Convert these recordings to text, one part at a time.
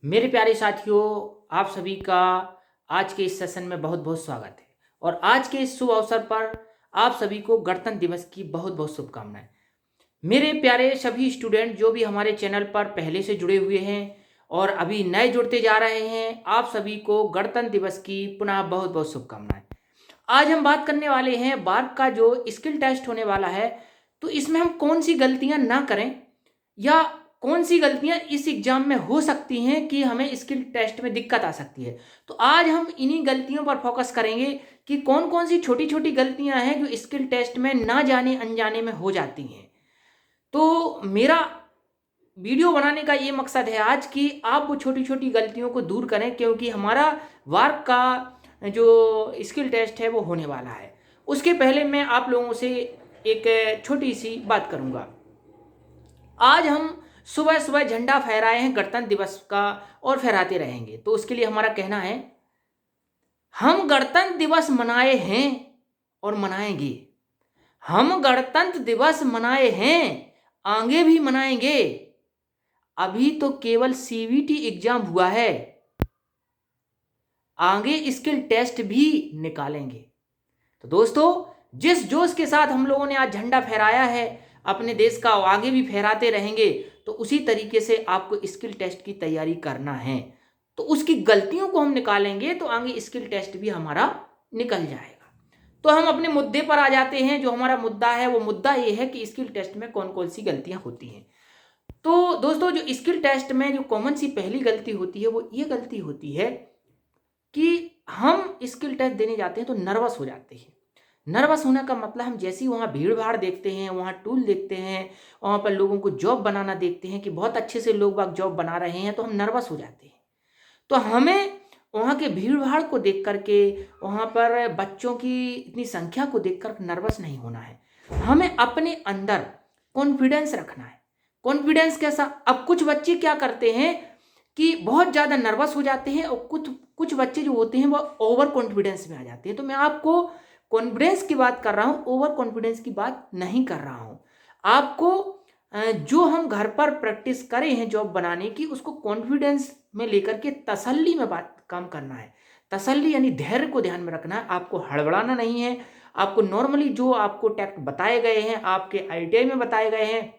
मेरे प्यारे साथियों, आप सभी का आज के इस सेशन में बहुत बहुत स्वागत है। और आज के इस शुभ अवसर पर आप सभी को गणतंत्र दिवस की बहुत बहुत शुभकामनाएं। मेरे प्यारे सभी स्टूडेंट जो भी हमारे चैनल पर पहले से जुड़े हुए हैं और अभी नए जुड़ते जा रहे हैं, आप सभी को गणतंत्र दिवस की पुनः बहुत बहुत शुभकामनाएं। आज हम बात करने वाले हैं बार्क का जो स्किल टेस्ट होने वाला है, तो इसमें हम कौन सी गलतियां ना करें या कौन सी गलतियां इस एग्जाम में हो सकती हैं कि हमें स्किल टेस्ट में दिक्कत आ सकती है। तो आज हम इन्हीं गलतियों पर फोकस करेंगे कि कौन कौन सी छोटी छोटी गलतियां हैं जो स्किल टेस्ट में ना जाने अनजाने में हो जाती हैं। तो मेरा वीडियो बनाने का ये मकसद है आज कि आप वो छोटी छोटी गलतियों को दूर करें, क्योंकि हमारा वार्क का जो स्किल टेस्ट है वो होने वाला है। उसके पहले मैं आप लोगों से एक छोटी सी बात करूंगा। आज हम सुबह सुबह झंडा फहराए हैं गणतंत्र दिवस का और फहराते रहेंगे। तो उसके लिए हमारा कहना है, हम गणतंत्र दिवस मनाए हैं और मनाएंगे। हम गणतंत्र दिवस मनाए हैं, आगे भी मनाएंगे। अभी तो केवल सीवीटी एग्जाम हुआ है, आगे स्किल टेस्ट भी निकालेंगे। तो दोस्तों, जिस जोश के साथ हम लोगों ने आज झंडा फहराया है अपने देश का, आगे भी फहराते रहेंगे। तो उसी तरीके से आपको स्किल टेस्ट की तैयारी करना है। तो उसकी गलतियों को हम निकालेंगे तो आगे स्किल टेस्ट भी हमारा निकल जाएगा। तो हम अपने मुद्दे पर आ जाते हैं। जो हमारा मुद्दा है वो मुद्दा ये है कि स्किल टेस्ट में कौन कौन सी गलतियां होती हैं। तो दोस्तों, जो स्किल टेस्ट में जो कॉमन सी पहली गलती होती है वो ये गलती होती है कि हम स्किल टेस्ट देने जाते हैं तो नर्वस हो जाते हैं। नर्वस होने का मतलब, हम जैसे ही वहाँ भीड़ भाड़ देखते हैं, वहाँ टूल देखते हैं, वहाँ पर लोगों को जॉब बनाना देखते हैं कि बहुत अच्छे से लोग बाग जॉब बना रहे हैं, तो हम नर्वस हो जाते हैं। तो हमें वहाँ के भीड़ भाड़ को देख करके, वहाँ पर बच्चों की इतनी संख्या को देख कर नर्वस नहीं होना है। हमें अपने अंदर कॉन्फिडेंस रखना है। कॉन्फिडेंस कैसा? अब कुछ बच्चे क्या करते हैं कि बहुत ज़्यादा नर्वस हो जाते हैं, और कुछ कुछ बच्चे जो होते हैं वो ओवर कॉन्फिडेंस में आ जाते हैं। तो मैं आपको कॉन्फिडेंस की बात कर रहा हूँ, ओवर कॉन्फिडेंस की बात नहीं कर रहा हूँ। आपको जो हम घर पर प्रैक्टिस करे हैं जॉब बनाने की, उसको कॉन्फिडेंस में लेकर के तसल्ली में बात काम करना है। तसल्ली यानी धैर्य को ध्यान में रखना है। आपको हड़बड़ाना नहीं है। आपको नॉर्मली जो आपको टैक्ट बताए गए हैं, आपके आईटीआई में बताए गए हैं,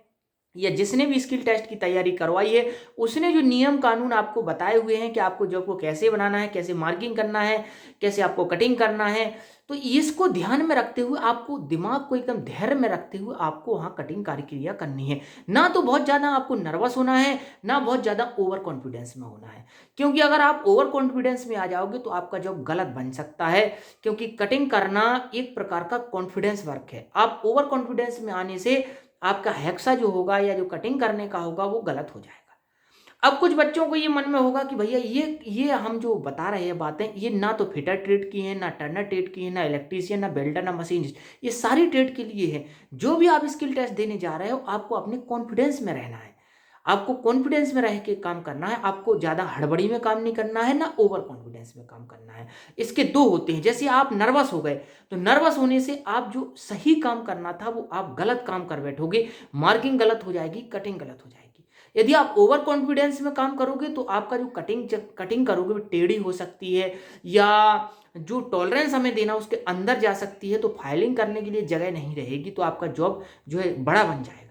या जिसने भी स्किल टेस्ट की तैयारी करवाई है, उसने जो नियम कानून आपको बताए हुए हैं कि आपको जॉब को कैसे बनाना है, कैसे मार्किंग करना है, कैसे आपको कटिंग करना है, तो इसको ध्यान में रखते हुए, आपको दिमाग को एकदम धैर्य में रखते हुए आपको वहाँ कटिंग कार्यक्रिया करनी है। ना तो बहुत ज़्यादा आपको नर्वस होना है, ना बहुत ज़्यादा ओवर कॉन्फिडेंस में होना है। क्योंकि अगर आप ओवर कॉन्फिडेंस में आ जाओगे तो आपका जॉब गलत बन सकता है। क्योंकि कटिंग करना एक प्रकार का कॉन्फिडेंस वर्क है। आप ओवर कॉन्फिडेंस में आने से आपका हेक्सा जो होगा या जो कटिंग करने का होगा वो गलत हो जाएगा। अब कुछ बच्चों को ये मन में होगा कि भैया ये हम जो बता रहे हैं बातें, ये ना तो फिटर ट्रेड की है, ना टर्नर ट्रेड की है, ना इलेक्ट्रीशियन, ना बेल्डर, ना मशीनिस्ट, ये सारी ट्रेड के लिए है। जो भी आप स्किल टेस्ट देने जा रहे हो, आपको अपने कॉन्फिडेंस में रहना है। आपको कॉन्फिडेंस में रह के काम करना है। आपको ज़्यादा हड़बड़ी में काम नहीं करना है, ना ओवर कॉन्फिडेंस में काम करना है। इसके दो होते हैं। जैसे आप नर्वस हो गए, तो नर्वस होने से आप जो सही काम करना था वो आप गलत काम कर बैठोगे। मार्किंग गलत हो जाएगी, कटिंग गलत हो जाएगी। यदि आप ओवर कॉन्फिडेंस में काम करोगे तो आपका जो कटिंग करोगे वो टेढ़ी हो सकती है, या जो टॉलरेंस हमें देना उसके अंदर जा सकती है। तो फाइलिंग करने के लिए जगह नहीं रहेगी, तो आपका जॉब जो है बड़ा बन जाएगा।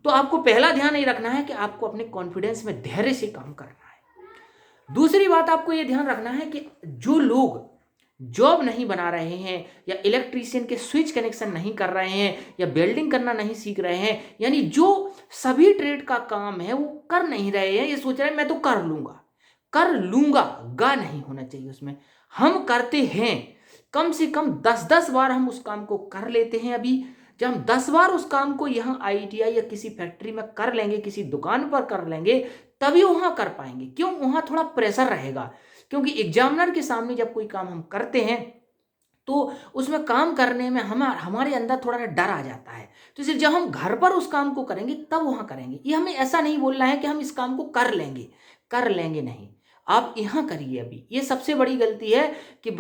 तो आपको पहला ध्यान ये रखना है कि आपको अपने कॉन्फिडेंस में धैर्य से काम करना है। दूसरी बात आपको ये ध्यान रखना है कि जो लोग जॉब नहीं बना रहे हैं, या इलेक्ट्रीशियन के स्विच कनेक्शन नहीं कर रहे हैं, या वेल्डिंग करना नहीं सीख रहे हैं, यानी जो सभी ट्रेड का काम है वो कर नहीं रहे हैं, ये सोच रहे हैं मैं तो कर लूंगा, गा नहीं होना चाहिए उसमें। हम करते हैं, कम से कम 10-10 बार हम उस काम को कर लेते हैं। अभी जब हम 10 बार उस काम को यहाँ आईटीआई या किसी फैक्ट्री में कर लेंगे, किसी दुकान पर कर लेंगे, तभी वहां कर पाएंगे। क्यों? वहां थोड़ा प्रेशर रहेगा। क्योंकि एग्जामिनर के सामने जब कोई काम हम करते हैं तो उसमें काम करने में हमारे अंदर थोड़ा डर आ जाता है। तो इसलिए जब हम घर पर उस काम को करेंगे तब वहां करेंगे। ये हमें ऐसा नहीं बोलना है कि हम इस काम को कर लेंगे नहीं, आप यहाँ करिए। अभी ये सबसे बड़ी गलती है कि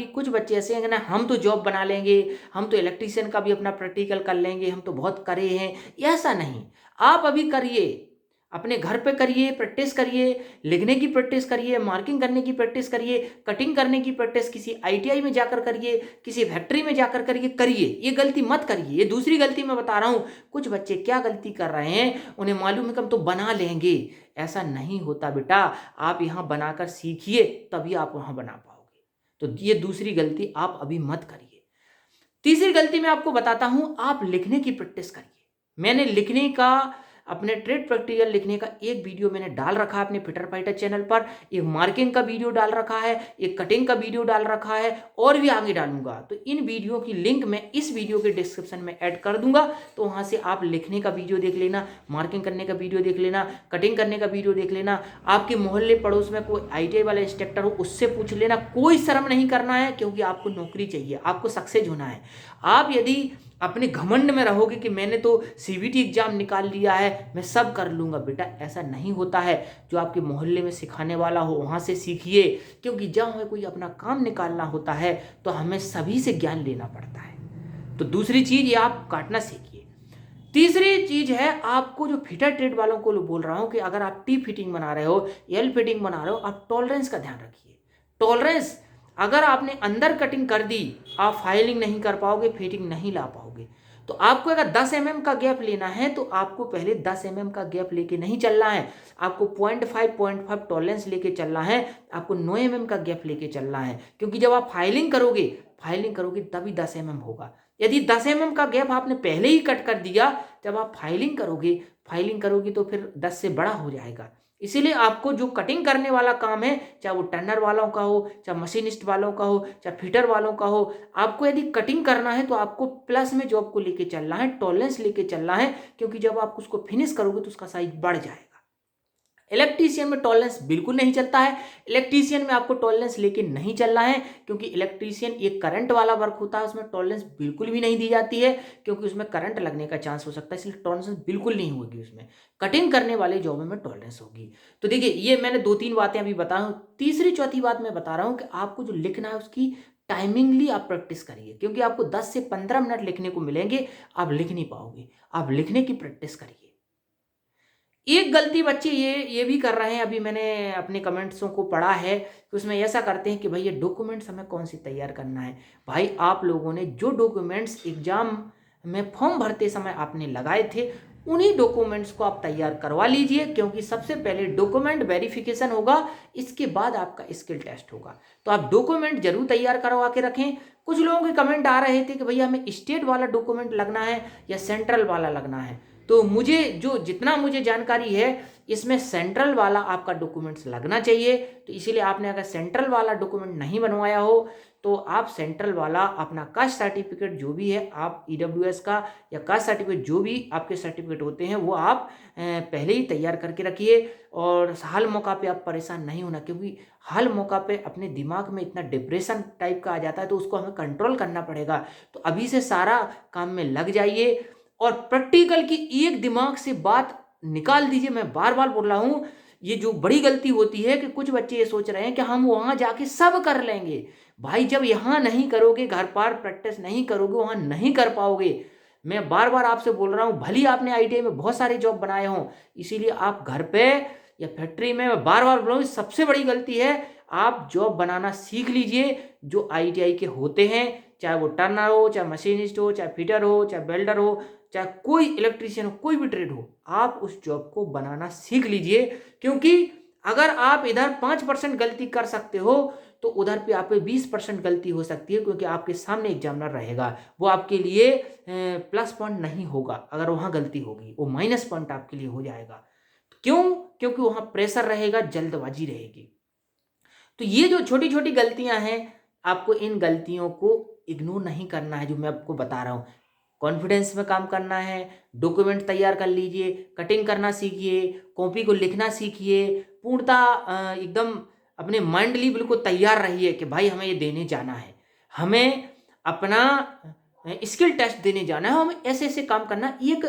कुछ बच्चे ऐसे हैं कि ना, हम तो जॉब बना लेंगे, हम तो इलेक्ट्रीशियन का भी अपना प्रैक्टिकल कर लेंगे, हम तो बहुत करे हैं। ऐसा नहीं, आप अभी करिए। अपने घर पे करिए, प्रैक्टिस करिए, लिखने की प्रैक्टिस करिए, मार्किंग करने की प्रैक्टिस करिए, कटिंग करने की प्रैक्टिस किसी आईटीआई में जाकर करिए, किसी फैक्ट्री में जाकर करिए। ये गलती मत करिए। ये दूसरी गलती मैं बता रहा हूँ। कुछ बच्चे क्या गलती कर रहे हैं, उन्हें मालूम है कि हम तो बना लेंगे। ऐसा नहीं होता बेटा, आप यहाँ बनाकर सीखिए, तभी आप वहाँ बना पाओगे। तो ये दूसरी गलती आप अभी मत करिए। तीसरी गलती मैं आपको बताता हूँ, आप लिखने की प्रैक्टिस करिए। मैंने लिखने का, अपने ट्रेड प्रैक्टिकल लिखने का एक वीडियो मैंने डाल रखा है अपने फिटर फाइटर चैनल पर, एक मार्किंग का वीडियो डाल रखा है, एक कटिंग का वीडियो डाल रखा है, और भी आगे डालूंगा। तो इन वीडियो की लिंक मैं इस वीडियो के डिस्क्रिप्शन में ऐड कर दूंगा। तो वहां से आप लिखने का वीडियो देख लेना, मार्किंग करने का वीडियो देख लेना, कटिंग करने का वीडियो देख लेना। आपके मोहल्ले पड़ोस में कोई आईटीआई वाला इंस्ट्रक्टर हो, उससे पूछ लेना। कोई शर्म नहीं करना है, क्योंकि आपको नौकरी चाहिए, आपको सक्सेस होना है। आप यदि अपने घमंड में रहोगे कि मैंने तो सीबीटी एग्जाम निकाल लिया है, मैं सब कर लूंगा, बेटा ऐसा नहीं होता है। जो आपके मोहल्ले में सिखाने वाला हो वहां से सीखिए, क्योंकि जब हमें कोई अपना काम निकालना होता है तो हमें सभी से ज्ञान लेना पड़ता है। तो दूसरी चीज, ये आप काटना सीखिए। तीसरी चीज है, आपको जो फिटर ट्रेड वालों को बोल रहा हूं कि अगर आप टी फिटिंग बना रहे हो, एल फिटिंग बना रहे हो, आप टॉलरेंस का ध्यान रखिए। टॉलरेंस, अगर आपने अंदर कटिंग कर दी, आप फाइलिंग नहीं कर पाओगे, फिटिंग नहीं ला पाओगे। तो आपको अगर 10 mm का गैप लेना है, तो आपको पहले 10 mm का गैप लेके नहीं चलना है, आपको 0.5 टॉलरेंस लेके चलना है, आपको 9 mm का गैप लेके चलना है। क्योंकि जब आप फाइलिंग करोगे तभी 10 mm होगा। यदि 10 mm का गैप आपने पहले ही कट कर दिया, जब आप फाइलिंग करोगे तो फिर 10 से बड़ा हो जाएगा। इसीलिए आपको जो कटिंग करने वाला काम है, चाहे वो टर्नर वालों का हो, चाहे मशीनिस्ट वालों का हो, चाहे फिटर वालों का हो, आपको यदि कटिंग करना है तो आपको प्लस में जॉब को लेके चलना है, टॉलरेंस लेके चलना है। क्योंकि जब आप उसको फिनिश करोगे तो उसका साइज बढ़ जाएगा। इलेक्ट्रीशियन में टॉलरेंस बिल्कुल नहीं चलता है। इलेक्ट्रीशियन में आपको टॉलरेंस लेके नहीं चलना है, क्योंकि इलेक्ट्रीशियन एक करंट वाला वर्क होता है, उसमें टॉलरेंस बिल्कुल भी नहीं दी जाती है, क्योंकि उसमें करंट लगने का चांस हो सकता है, इसलिए टॉलरेंस बिल्कुल नहीं होगी उसमें। कटिंग करने वाले जॉब में टॉलरेंस होगी। तो देखिए, ये मैंने 2-3 बातें अभी बता रहा हूँ। तीसरी चौथी बात मैं बता रहा हूँ कि आपको जो लिखना है उसकी टाइमिंगली आप प्रैक्टिस करिए, क्योंकि आपको 10 से 15 मिनट लिखने को मिलेंगे, आप लिख नहीं पाओगे। आप लिखने की प्रैक्टिस करिए। एक गलती बच्चे ये भी कर रहे हैं, अभी मैंने अपने कमेंट्सों को पढ़ा है कि उसमें ऐसा करते हैं कि भाई ये डॉक्यूमेंट्स हमें कौन सी तैयार करना है। भाई, आप लोगों ने जो डॉक्यूमेंट्स एग्जाम में फॉर्म भरते समय आपने लगाए थे, उन्हीं डॉक्यूमेंट्स को आप तैयार करवा लीजिए, क्योंकि सबसे पहले डॉक्यूमेंट वेरिफिकेशन होगा, इसके बाद आपका स्किल टेस्ट होगा। तो आप डॉक्यूमेंट जरूर तैयार करवा के रखें। कुछ लोगों के कमेंट आ रहे थे कि भैया हमें स्टेट वाला डॉक्यूमेंट लगना है या सेंट्रल वाला लगना है। तो मुझे जितना मुझे जानकारी है, इसमें सेंट्रल वाला आपका डॉक्यूमेंट्स लगना चाहिए। तो इसीलिए आपने अगर सेंट्रल वाला डॉक्यूमेंट नहीं बनवाया हो, तो आप सेंट्रल वाला अपना कास्ट सर्टिफिकेट जो भी है, आप ईडब्ल्यूएस का या कास्ट सर्टिफिकेट जो भी आपके सर्टिफिकेट होते हैं, वो आप पहले ही तैयार करके रखिए। और हाल मौका पे आप परेशान नहीं होना, क्योंकि हाल मौका पे अपने दिमाग में इतना डिप्रेशन टाइप का आ जाता है, तो उसको हमें कंट्रोल करना पड़ेगा। तो अभी से सारा काम में लग जाइए, और प्रैक्टिकल की एक दिमाग से बात निकाल दीजिए। मैं बार बार बोल रहा हूं, ये जो बड़ी गलती होती है कि कुछ बच्चे ये सोच रहे हैं कि हम वहां जाके सब कर लेंगे। भाई, जब यहां नहीं करोगे, घर पर प्रैक्टिस नहीं करोगे, वहां नहीं कर पाओगे। मैं बार बार आपसे बोल रहा हूं, भली आपने आईटीआई में बहुत सारे जॉब बनाए हों, इसीलिए आप घर पे या फैक्ट्री में, मैं बार बार बोल रहा हूं, सबसे बड़ी गलती है, आप जॉब बनाना सीख लीजिए जो आईटीआई के होते हैं। चाहे वो टर्नर हो, चाहे मशीनिस्ट हो, चाहे फिटर हो, चाहे वेल्डर हो, चाहे कोई इलेक्ट्रीशियन हो, कोई भी ट्रेड हो, आप उस जॉब को बनाना सीख लीजिए। क्योंकि अगर आप इधर 5% गलती कर सकते हो, तो उधर पे आप पे 20% गलती हो सकती है, क्योंकि आपके सामने एग्जामिनर रहेगा। वो आपके लिए प्लस पॉइंट नहीं होगा। अगर वहां गलती होगी, वो माइनस पॉइंट आपके लिए हो जाएगा। क्यों? क्योंकि वहां प्रेशर रहेगा, जल्दबाजी रहेगी। तो ये जो छोटी छोटी गलतियां हैं, आपको इन गलतियों को इग्नोर नहीं करना है, जो मैं आपको बता रहा हूं। कॉन्फिडेंस में काम करना है, डॉक्यूमेंट तैयार कर लीजिए, कटिंग करना सीखिए, कॉपी को लिखना सीखिए, पूर्णतः एकदम अपने माइंडली बिल्कुल तैयार रहिए कि भाई हमें ये देने जाना है, हमें अपना स्किल टेस्ट देने जाना है, हमें ऐसे ऐसे काम करना। एक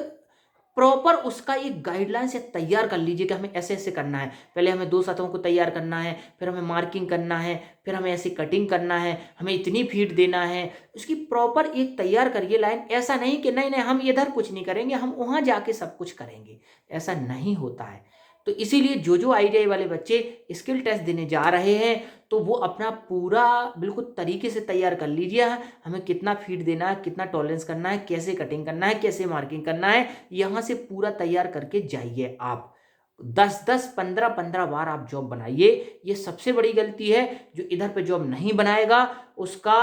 प्रॉपर उसका एक गाइडलाइन से तैयार कर लीजिए कि हमें ऐसे ऐसे करना है। पहले हमें 2 सतहों को तैयार करना है, फिर हमें मार्किंग करना है, फिर हमें ऐसी कटिंग करना है, हमें इतनी फीट देना है। उसकी प्रॉपर एक तैयार करिए लाइन। ऐसा नहीं कि नहीं नहीं हम इधर कुछ नहीं करेंगे, हम वहाँ जाके सब कुछ करेंगे, ऐसा नहीं होता है। तो इसीलिए जो ITI वाले बच्चे स्किल टेस्ट देने जा रहे हैं तो वो अपना पूरा बिल्कुल तरीके से तैयार कर लीजिए। हमें कितना फीड देना है, कितना टॉलरेंस करना है, कैसे कटिंग करना है, कैसे मार्किंग करना है, यहाँ से पूरा तैयार करके जाइए। आप 10-10, 15-15 बार आप जॉब बनाइए। ये सबसे बड़ी गलती है। जो इधर पे जॉब नहीं बनाएगा उसका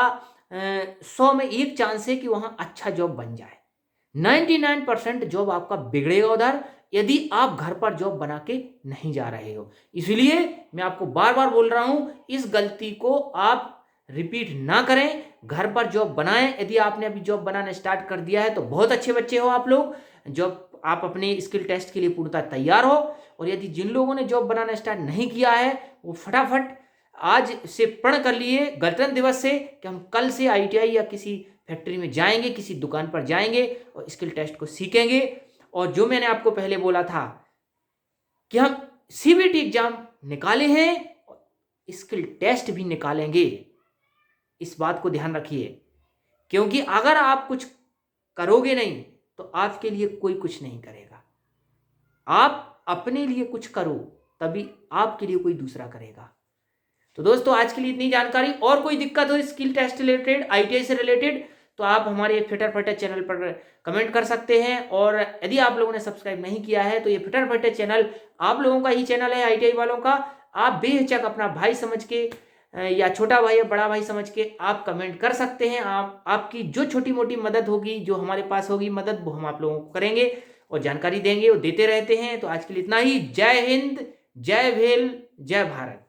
100 में 1 चांस है कि वहाँ अच्छा जॉब बन जाए। 99% जॉब आपका बिगड़ेगा उधर, यदि आप घर पर जॉब बना के नहीं जा रहे हो। इसलिए मैं आपको बार बार बोल रहा हूं, इस गलती को आप रिपीट ना करें, घर पर जॉब बनाएं। यदि आपने अभी जॉब बनाना स्टार्ट कर दिया है तो बहुत अच्छे बच्चे हो आप लोग, जॉब आप अपने स्किल टेस्ट के लिए पूर्णतः तैयार हो। और यदि जिन लोगों ने जॉब बनाना स्टार्ट नहीं किया है वो फटाफट आज से प्रण कर लिए गणतंत्र दिवस से कि हम कल से ITI या किसी फैक्ट्री में जाएंगे, किसी दुकान पर जाएंगे और स्किल टेस्ट को सीखेंगे। और जो मैंने आपको पहले बोला था कि हम CBT एग्जाम निकाले हैं और स्किल टेस्ट भी निकालेंगे, इस बात को ध्यान रखिए। क्योंकि अगर आप कुछ करोगे नहीं तो आपके लिए कोई कुछ नहीं करेगा। आप अपने लिए कुछ करो तभी आपके लिए कोई दूसरा करेगा। तो दोस्तों आज के लिए इतनी जानकारी। और कोई दिक्कत हो स्किल टेस्ट रिलेटेड, ITI से रिलेटेड, तो आप हमारे फिटर फटर चैनल पर कमेंट कर सकते हैं। और यदि आप लोगों ने सब्सक्राइब नहीं किया है तो ये फिटर फटर चैनल आप लोगों का ही चैनल है, ITI वालों का। आप बेहिचक अपना भाई समझ के या छोटा भाई या बड़ा भाई समझ के आप कमेंट कर सकते हैं। आपकी जो छोटी मोटी मदद होगी, जो हमारे पास होगी मदद, वो हम आप लोगों को करेंगे और जानकारी देंगे और देते रहते हैं। तो आज के लिए इतना ही। जय हिंद, जय भील, जय भारत।